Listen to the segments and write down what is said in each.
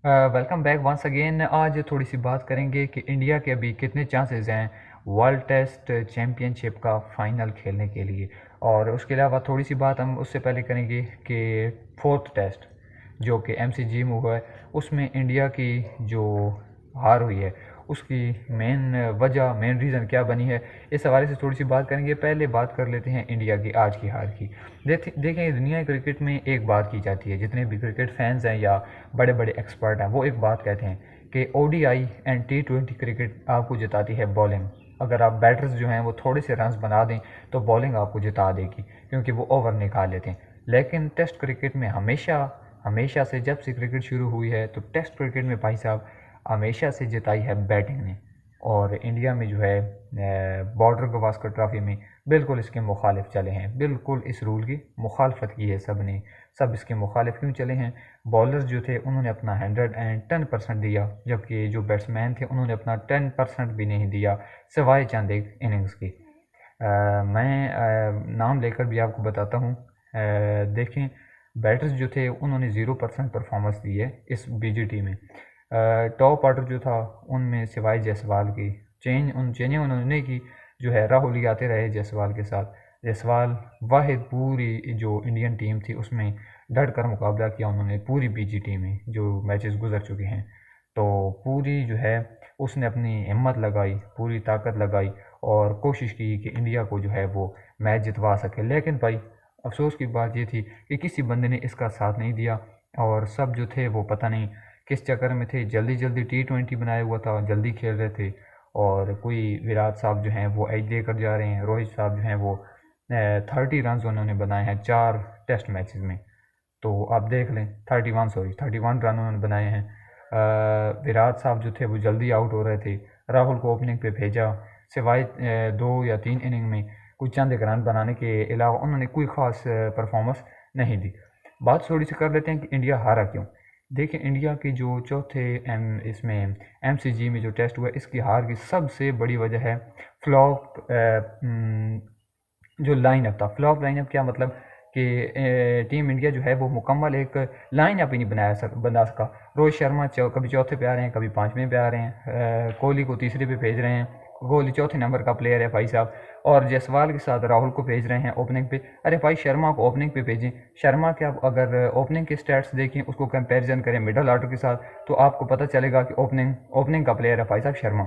Welcome back once again. आज थोड़ी सी बात करेंगे कि इंडिया के अभी कितने चांसेस हैं वर्ल्ड टेस्ट चैम्पियनशिप का फ़ाइनल खेलने के लिए। और उसके अलावा थोड़ी सी बात हम उससे पहले करेंगे कि फोर्थ टेस्ट जो कि एमसीजी में हुआ है उसमें इंडिया की जो हार हुई है उसकी मेन वजह मेन रीज़न क्या बनी है, इस हवाले से थोड़ी सी बात करेंगे। पहले बात कर लेते हैं इंडिया की आज की हार की। देखें, दुनिया क्रिकेट में एक बात की जाती है, जितने भी क्रिकेट फैंस हैं या बड़े बड़े एक्सपर्ट हैं वो एक बात कहते हैं कि ओडीआई एंड टी20 क्रिकेट आपको जिताती है बॉलिंग। अगर आप बैटर्स जो हैं वो थोड़े से रन्स बना दें तो बॉलिंग आपको जिता देगी, क्योंकि वो ओवर निकाल लेते हैं। लेकिन टेस्ट क्रिकेट में हमेशा हमेशा से जब से क्रिकेट शुरू हुई है तो टेस्ट क्रिकेट में भाई साहब हमेशा से जिताई है बैटिंग ने। और इंडिया में जो है बॉर्डर गवास्कर ट्रॉफी में बिल्कुल इसके मुखालिफ चले हैं, बिल्कुल इस रूल की मुखालफत की है सब ने। सब इसके मुखालिफ क्यों चले हैं? बॉलर्स जो थे उन्होंने अपना 110% दिया, जबकि जो बैट्समैन थे उन्होंने अपना 10% भी नहीं दिया, सिवाय चंद एक इनिंग्स की। मैं नाम लेकर भी आपको बताता हूँ। देखें, बैटर्स जो थे उन्होंने 0% परफॉर्मेंस दी है इस बीजीटी में। टॉप ऑर्डर जो था उनमें सिवाय जायसवाल की चेंजें उन्होंने की, जो है राहुल ही आते रहे जायसवाल के साथ। जायसवाल वाहिद पूरी जो इंडियन टीम थी उसमें डट कर मुकाबला किया उन्होंने, पूरी बीजीटी में जो मैचेस गुजर चुके हैं। तो पूरी जो है उसने अपनी हिम्मत लगाई, पूरी ताकत लगाई और कोशिश की कि इंडिया को जो है वो मैच जितवा सके। लेकिन भाई अफसोस की बात ये थी कि किसी बंदे ने इसका साथ नहीं दिया और सब जो थे वो पता नहीं किस चक्कर में थे। जल्दी जल्दी टी20 बनाया हुआ था, जल्दी खेल रहे थे। और कोई विराट साहब जो हैं वो एज लेकर जा रहे हैं, रोहित साहब जो हैं वो 30 रन उन्होंने बनाए हैं 4 टेस्ट मैचेस में। तो आप देख लें, 31 रन उन्होंने बनाए हैं। विराट साहब जो थे वो जल्दी आउट हो रहे थे, राहुल को ओपनिंग पे भेजा, सिवाय 2 या 3 इनिंग में कुछ चंद एक रन बनाने के अलावा उन्होंने कोई ख़ास परफॉर्मेंस नहीं दी। बात थोड़ी सी कर लेते हैं कि इंडिया हारा क्यों। देखिए, इंडिया के जो चौथे इसमें एमसीजी में जो टेस्ट हुआ इसकी हार की सबसे बड़ी वजह है फ्लॉप जो लाइनअप था। फ्लॉप लाइनअप क्या मतलब कि टीम इंडिया जो है वो मुकम्मल एक लाइनअप ही नहीं बना सका। रोहित शर्मा कभी चौथे पे आ रहे हैं, कभी पाँचवें पे आ रहे हैं, कोहली को तीसरे पे भेज रहे हैं, कोहली चौथे नंबर का प्लेयर है भाई साहब, और जायसवाल के साथ राहुल को भेज रहे हैं ओपनिंग पे। अरे भाई, शर्मा को ओपनिंग पे भेजें। शर्मा के आप अगर ओपनिंग के स्टैट्स देखें, उसको कंपैरिजन करें मिडल ऑर्डर के साथ, तो आपको पता चलेगा कि ओपनिंग का प्लेयर है भाई साहब शर्मा।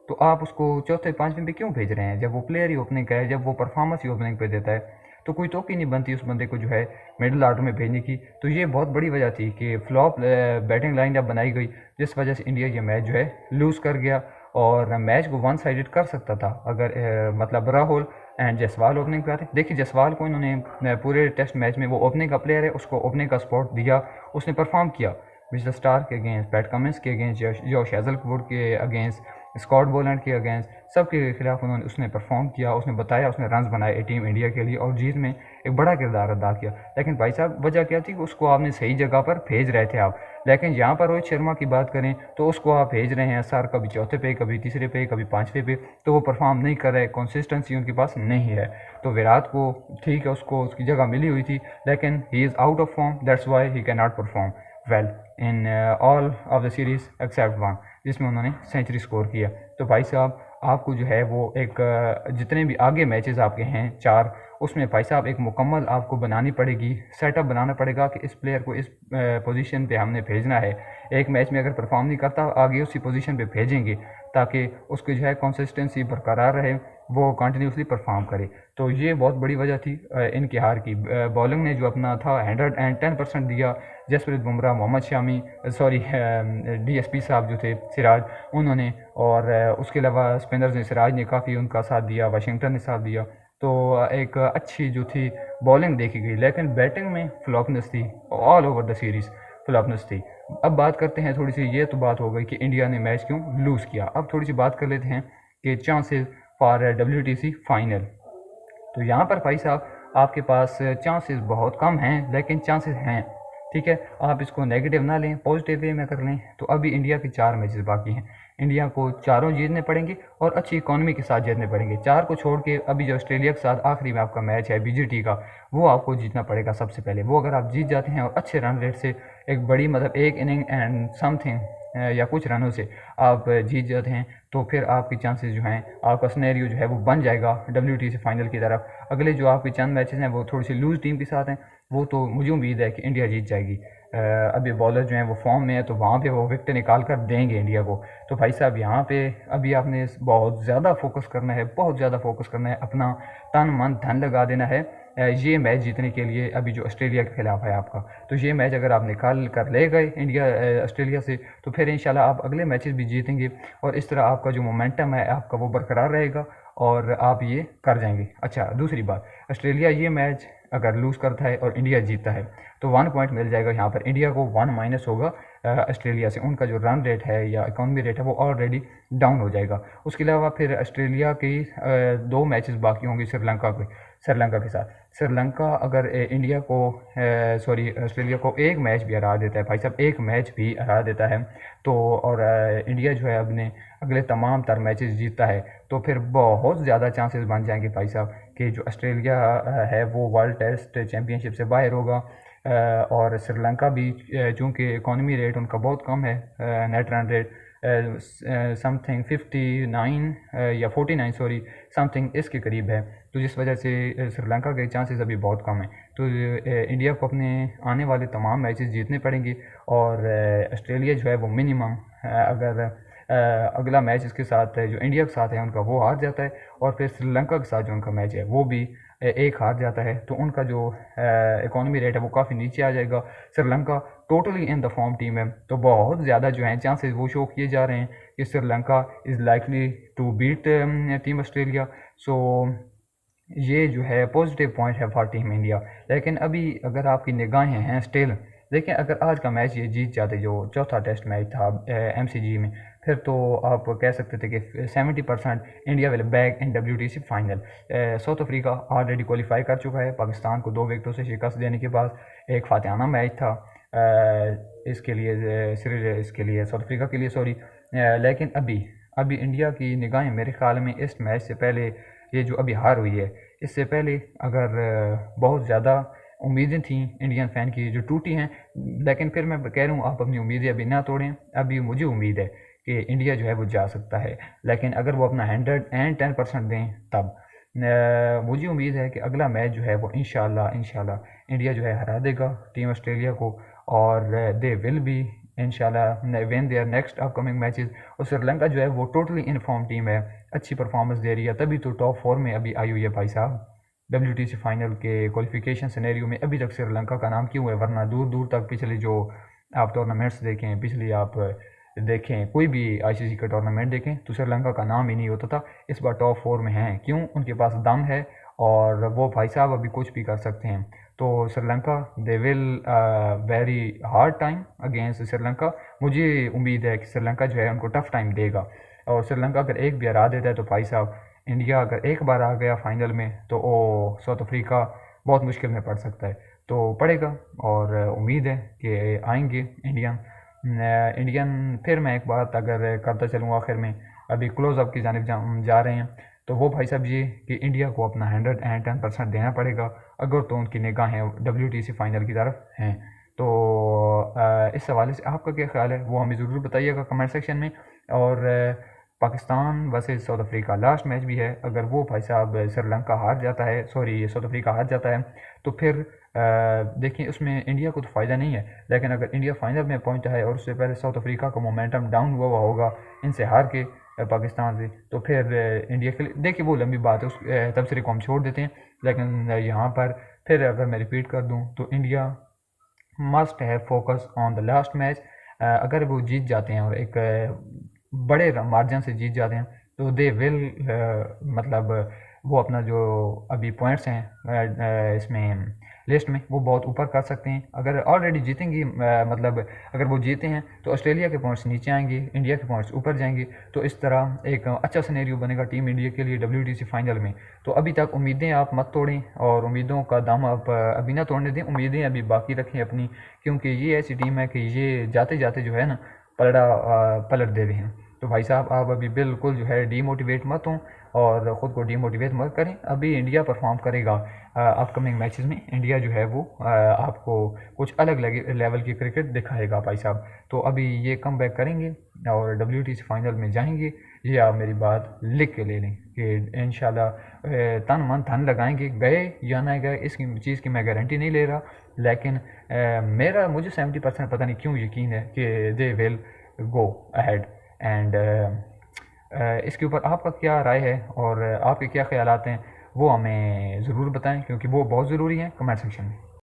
तो आप उसको चौथे पाँचवें पे क्यों भेज रहे हैं जब वो प्लेयर ही ओपनिंग का है, जब वो परफॉर्मेंस ही ओपनिंग पे देता है? तो कोई तो ही नहीं बनती उस बंदे को जो है मिडिल ऑर्डर में भेजने की। तो ये बहुत बड़ी वजह थी कि फ्लॉप बैटिंग लाइन अब बनाई गई, जिस वजह से इंडिया ये मैच जो है लूज़ कर गया। और मैच को वन साइडेड कर सकता था अगर मतलब राहुल एंड जायसवाल ओपनिंग पे आते। देखिए, जायसवाल को इन्होंने पूरे टेस्ट मैच में, वो ओपनिंग का प्लेयर है, उसको ओपनिंग का स्पॉट दिया, उसने परफॉर्म किया। मिचेल स्टार्क के अगेंस्ट, पैट कमिंस के अगेंस्ट, जॉश हेजलवुड के अगेंस्ट, स्कॉट बोलैंड के अगेंस्ट, सबके खिलाफ उसने परफॉर्म किया, उसने बताया, उसने रन्स बनाए टीम इंडिया के लिए और जीत में एक बड़ा किरदार अदा किया। लेकिन भाई साहब, वजह क्या थी कि उसको आपने सही जगह पर भेज रहे थे आप। लेकिन यहाँ पर रोहित शर्मा की बात करें तो उसको आप भेज रहे हैं सर कभी चौथे पे, कभी तीसरे पे, कभी पाँचवें पे, तो वो परफॉर्म नहीं कर रहे, कंसिस्टेंसी उनके पास नहीं है। तो विराट को ठीक है, उसको उसकी जगह मिली हुई थी, लेकिन he is out of form, that's why he can not perform well in all of the series except one, जिसमें उन्होंने सेंचुरी स्कोर किया। तो भाई साहब, आपको जो है वो एक जितने भी आगे मैचेस आपके हैं 4, उसमें भाई साहब एक मुकम्मल आपको बनानी पड़ेगी, सेटअप बनाना पड़ेगा कि इस प्लेयर को इस पोजीशन पे हमने भेजना है। एक मैच में अगर परफॉर्म नहीं करता, आगे उसी पोजीशन पे भेजेंगे ताकि उसकी जो है कंसिस्टेंसी बरकरार रहे, वो कंटिन्यूसली परफॉर्म करे। तो ये बहुत बड़ी वजह थी इनकी हार की। बॉलिंग ने जो अपना था 110% दिया। जसप्रीत बुमराह, मोहम्मद शामी, सॉरी डीएसपी साहब जो थे सिराज, उन्होंने, और उसके अलावा स्पिनर्स ने, सिराज ने काफ़ी उनका साथ दिया, वाशिंगटन ने साथ दिया। तो एक अच्छी जो थी बॉलिंग देखी गई, लेकिन बैटिंग में फ्लॉपनेस थी, ऑल ओवर द सीरीज़ फ्लॉपनेस थी। अब बात करते हैं थोड़ी सी, ये तो बात हो गई कि इंडिया ने मैच क्यों लूज़ किया। अब थोड़ी सी बात कर लेते हैं कि चांसेस फॉर WTC फाइनल। तो यहाँ पर भाई साहब आपके पास चांसेस बहुत कम हैं, लेकिन चांसेस हैं, ठीक है। आप इसको नेगेटिव ना लें, पॉजिटिव वे में कर लें। तो अभी इंडिया के 4 मैचेस बाकी हैं, इंडिया को चारों जीतने पड़ेंगे और अच्छी इकॉनमी के साथ जीतने पड़ेंगे। 4 को छोड़ के अभी जो ऑस्ट्रेलिया के साथ आखिरी में आपका मैच है बीजीटी का, वो आपको जीतना पड़ेगा सबसे पहले। वो अगर आप जीत जाते हैं और अच्छे रन रेट से एक बड़ी मतलब एक इनिंग एंड समथिंग या कुछ रनों से आप जीत जाते हैं, तो फिर आपके चांसेस जो हैं, आपका सिनेरियो जो है वो बन जाएगा WTC फाइनल की तरफ। अगले जो आपके चंद मैचेस हैं वो थोड़ी सी लूज़ टीम के साथ हैं, वो तो मुझे उम्मीद है कि इंडिया जीत जाएगी। अभी बॉलर जो हैं वो फॉर्म में है, तो वहाँ पे वो विकेट निकाल कर देंगे इंडिया को। तो भाई साहब यहाँ पे अभी आपने बहुत ज़्यादा फोकस करना है, बहुत ज़्यादा फोकस करना है, अपना तन मन धन लगा देना है ये मैच जीतने के लिए। अभी जो ऑस्ट्रेलिया के खिलाफ है आपका, तो ये मैच अगर आप निकाल कर ले गए इंडिया ऑस्ट्रेलिया से, तो फिर इंशाल्लाह आप अगले मैचेस भी जीतेंगे, और इस तरह आपका जो मोमेंटम है आपका वो बरकरार रहेगा और आप ये कर जाएंगे। अच्छा, दूसरी बात, ऑस्ट्रेलिया ये मैच अगर लूज़ करता है और इंडिया जीतता है, तो 1 पॉइंट मिल जाएगा यहाँ पर इंडिया को, 1 माइनस होगा ऑस्ट्रेलिया से। उनका जो रन रेट है या इकॉनमी रेट है वो ऑलरेडी डाउन हो जाएगा। उसके अलावा फिर ऑस्ट्रेलिया की 2 मैचेस बाकी होंगे श्रीलंका के साथ। श्रीलंका अगर इंडिया को सॉरी ऑस्ट्रेलिया को एक मैच भी हरा देता है भाई साहब, एक मैच भी हरा देता है, तो और इंडिया जो है अपने अगले तमाम तर मैचेस जीतता है, तो फिर बहुत ज़्यादा चांसेस बन जाएंगे भाई साहब कि जो ऑस्ट्रेलिया है वो वर्ल्ड टेस्ट चैम्पियनशिप से बाहर होगा। और श्रीलंका भी चूँकि इकॉनमी रेट उनका बहुत कम है, नेट रन रेट समथिंग 59 या 49 सॉरी समथिंग इसके करीब है, तो जिस वजह से श्रीलंका के चांसेस अभी बहुत कम हैं। तो इंडिया को अपने आने वाले तमाम मैचेस जीतने पड़ेंगे, और ऑस्ट्रेलिया जो है वो मिनिमम अगर अगला मैच इसके साथ जो इंडिया के साथ है उनका वो हार जाता है, और फिर श्रीलंका के साथ जो उनका मैच है वो भी एक हार जाता है, तो उनका जो इकॉनमी रेट है वो काफ़ी नीचे आ जाएगा। Sri Lanka totally in the form team है, तो बहुत ज़्यादा जो है चांसेस वो शो किए जा रहे हैं कि Sri Lanka is likely to beat team Australia. So ये जो है पॉजिटिव पॉइंट है फॉर टीम इंडिया। लेकिन अभी अगर आपकी निगाहें हैं स्टिल, देखिए अगर आज का मैच ये जीत जाते, जो चौथा टेस्ट मैच था MCG में, फिर तो आप कह सकते थे कि 70% India will back in WTC final. South Africa already qualify कर चुका है पाकिस्तान को 2 विकेटों से शिकस्त देने के बाद। एक फातिहाना मैच था इसके लिए साउथ अफ्रीका के लिए सॉरी। लेकिन अभी इंडिया की निगाहें मेरे ख्याल में इस मैच से पहले, ये जो अभी हार हुई है, इससे पहले अगर बहुत ज़्यादा उम्मीदें थी इंडियन फ़ैन की जो टूटी हैं, लेकिन फिर मैं कह रहा हूँ आप अपनी उम्मीदें अभी ना तोड़ें। अभी मुझे उम्मीद है कि इंडिया जो है वो जा सकता है, लेकिन अगर वो अपना 110% दें तब मुझे उम्मीद है कि अगला मैच जो है वो इंशाल्लाह इंडिया जो है हरा देगा टीम ऑस्ट्रेलिया को, और दे विल बी इंशाल्लाह win their next upcoming matches. और श्रीलंका जो है वो टोटली इनफॉर्म टीम है, अच्छी परफॉर्मेंस दे रही है, तभी तो टॉप 4 में अभी आई हुई है भाई साहब। WTC फाइनल के क्वालिफिकेशन सिनेरियो में अभी तक श्रीलंका का नाम क्यों है, वरना दूर दूर तक पिछले जो आप टूर्नामेंट्स देखें, पिछले आप देखें कोई भी ICC का टूर्नामेंट देखें, तो श्रीलंका का नाम ही नहीं होता था। इस बार टॉप 4 में हैं, क्यों? उनके पास दम है और वो भाई साहब अभी कुछ भी कर सकते हैं। तो Sri Lanka they will very hard time against Sri Lanka. मुझे उम्मीद है कि श्रीलंका जो है उनको टफ टाइम देगा, और श्रीलंका अगर एक भी हरा देता है तो भाई साहब इंडिया अगर एक बार आ गया फाइनल में, तो वो साउथ अफ्रीका बहुत मुश्किल में पड़ सकता है, तो पड़ेगा। और उम्मीद है कि आएंगे इंडियन। फिर मैं एक बात अगर करता चलूँ आखिर में, अभी क्लोज़अप की जानिब जा रहे हैं, तो वो भाई साहब ये कि इंडिया को अपना 110% देना पड़ेगा, अगर तो उनकी निगाहें WTC फाइनल की तरफ हैं। तो इस हवाले से आपका क्या ख्याल है वो हमें ज़रूर बताइएगा कमेंट सेक्शन में। और Pakistan versus south Africa last match भी है, अगर वो भाई साहब श्रीलंका हार जाता है, सॉरी साउथ अफ्रीका हार जाता है, तो फिर देखिए उसमें इंडिया को तो फ़ायदा नहीं है, लेकिन अगर इंडिया फाइनल में पहुंचा है और उससे पहले साउथ अफ्रीका का मोमेंटम डाउन हुआ होगा इनसे हार के पाकिस्तान से, तो फिर इंडिया के लिए देखिए वो लंबी बात है, उस तबसरे को हम छोड़ देते हैं। लेकिन यहाँ पर फिर अगर मैं रिपीट कर दूँ तो India must have focus on the last match. अगर वो जीत जाते हैं और एक बड़े मार्जिन से जीत जाते हैं, तो दे विल मतलब वो अपना जो अभी पॉइंट्स हैं इसमें लिस्ट में वो बहुत ऊपर कर सकते हैं। अगर ऑलरेडी जीतेंगी मतलब अगर वो जीते हैं तो ऑस्ट्रेलिया के पॉइंट्स नीचे आएंगे, इंडिया के पॉइंट्स ऊपर जाएंगे, तो इस तरह एक अच्छा सिनेरियो बनेगा टीम इंडिया के लिए WTC फाइनल में। तो अभी तक उम्मीदें आप मत तोड़ें, और उम्मीदों का दम आप अभी ना तोड़ने दें, उम्मीदें अभी बाकी रखें अपनी, क्योंकि ये ऐसी टीम है कि ये जाते जाते जो है ना पलट दे रहे हैं। तो भाई साहब आप अभी बिल्कुल जो है डीमोटिवेट मत हों और ख़ुद को डीमोटिवेट मत करें। अभी इंडिया परफॉर्म करेगा अपकमिंग मैचेस में। इंडिया जो है वो आपको कुछ अलग लेवल की क्रिकेट दिखाएगा भाई साहब। तो अभी ये कम बैक करेंगे और WTC फाइनल में जाएंगे, ये आप मेरी बात लिख के ले लें कि इंशाल्लाह तन मन धन लगाएंगे। गए या ना गए इसकी चीज़ की मैं गारंटी नहीं ले रहा, लेकिन मुझे 70% पता नहीं क्यों यकीन है कि they will go ahead. And इसके ऊपर आपका क्या राय है और आपके क्या ख्यालात हैं वो हमें ज़रूर बताएं, क्योंकि वो बहुत ज़रूरी हैं कमेंट सेक्शन में।